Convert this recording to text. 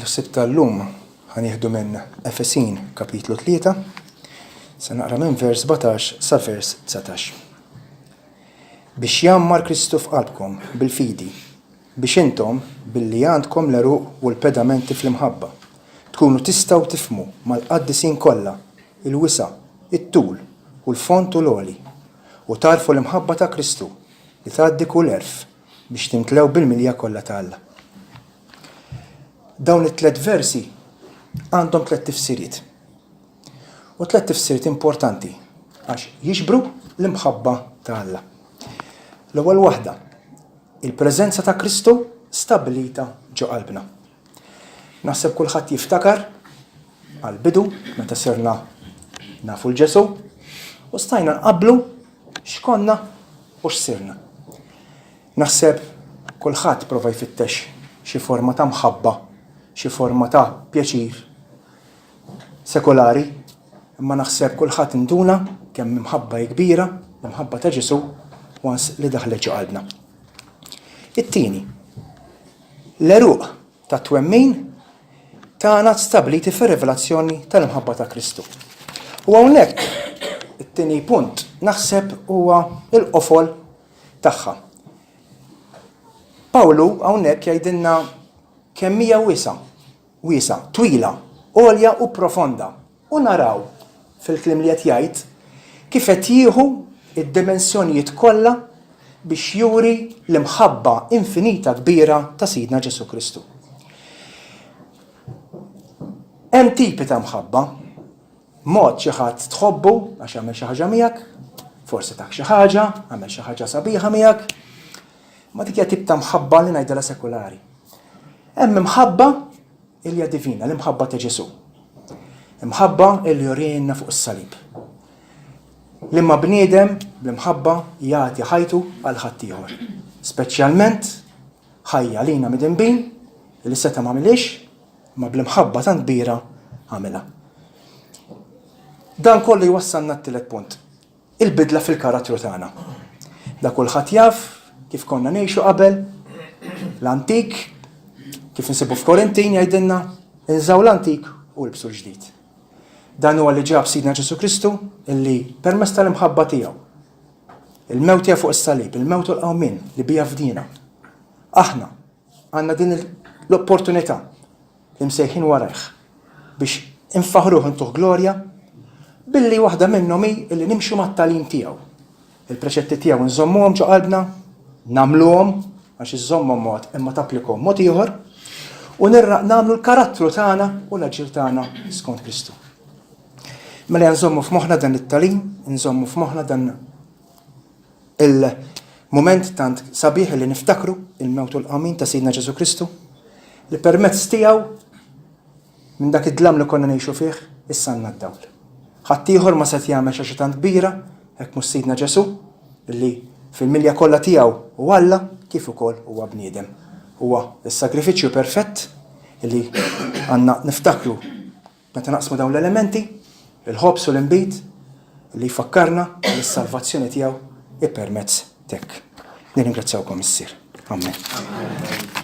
L-sib tal-lum ħanieħdu minn Efesin kapitlu 3, se naqra minn vers 17 sa vers 19. Biex jammar Kristu f'qalbkom bil-fidi, biex intom billi għandkom l-eruq u l-pedamenti fl-imħabba, tkunu tistgħu tifhmu mal-qaddisin kollha, il-wisa, it-tul u l-font u l-għoli, u tarfu l-imħabba ta' Kristu li tgħaddi kull erf biex timtlew bil-milja kollha ta' Alla. Dawn it-tlet versi għandhom tlet tifsiriet. U tlet tifsiriet importanti għax jiġbru l-imħabba ta' Alla. L-ewwel waħda, il-preżenza ta' Kristu stabilita ġo qalbna. Naħseb kulħadd jiftakar għal-bidu meta sirna nafu l-Ġesu u stajna nqabblu x'konna u x'sirna. Naħseb kulħadd prova jfittex xi forma ta' mħabba, xi forma ta' pjaċir sekolari, imma naħseb kulħadd induna kemm imħabba kbira, imħabba ta' Ġesu wans li daħlet ġo qalbna. It-tieni, l-eruq ta' twemmin tagħna stabiliti fir-rivelazzjoni tal-imħabba ta' Kristu. U hawnhekk it-tieni punt naħseb huwa l-qofol tagħha. Pawlu hawnhekk jgħidilna kemm hija wiesa, twila, għolja u profonda. U naraw fil-kliem li qed jgħid kif qed jieħu id-dimensjonijiet kollha biex juri l-imħabba infinita kbira ta' Sidna Ġesu Kristu. Hemm tipi ta' mħabba, mod xi ħadd tħobbu għax jagħmel xi ħaġa miegħek, forsi tak xi ħaġa, għamel xi ħaġa sabiħa miegħek, ma dik hija tip ta' mħabba li ngħidilha sekulari. Hemm imħabba li hija divina, l-imħabba ta' Ġesu. Imħabba li jurina fuq is-salib. L-imma bniedem bl-imħabba jagħti ħajtu għal ħadd ieħor. Speċjalment ħajja lina midinbin li seta' m'għamilix, ma bl-imħabba tant kbira għamilha. Dan kollu jwassalna t-tielet punt. Il-bidla fil-karattru tagħna. Da kulħadd jaf kif konna ngħixu qabel, l-antik, kif insibu f'Korintin jgħidilna inżaw l-antik u l-bsu l-ġdid. Dan huwa li ġab Sidna Ġesu Kristu illi permezz tal-imħabba tiegħu, il-mewt tiegħu fuq is-salib, il-mewt u l-qawmin li bija fdina. Aħna għandna din l-opportunità li msejħin warajh biex infaħruh intuh glorja billi waħda minnhom hi illi nimxu mat-tagħlim tiegħu. Il-preċetti tiegħu nżommuhom ġo qalbna, nagħmluhom għax iżommhom mod imma tapplikhom mod ieħor u nagħmlu l-karattru tagħna u l-aġir tagħna skont Kristu. Mela nżommu f'moħħna dan it-tagħlim, nżommu f'moħħna dan il-mument tant sabiħ li niftakru il-mewt u l-qawmin ta' Sidna Ġesu Kristu li permezz tiegħu minn dak id-dlam li konna ngħixu fih issa għandna d-dawl. Ħadd ieħor ma set jagħmel xi tant kbira hekk mhux Sidna Ġesu li fil-milja kollha tiegħu u Alla kif ukoll huwa bniedem. Huwa s-sagrifiċċju perfett li għandna niftakru meta naqsmu dawn l-elementi, il-ħobs u l-inbit li jfakkarna li s-salvazzjoni tiegħu ippermezz tek. Nirringrazzjawkom issir. Amen.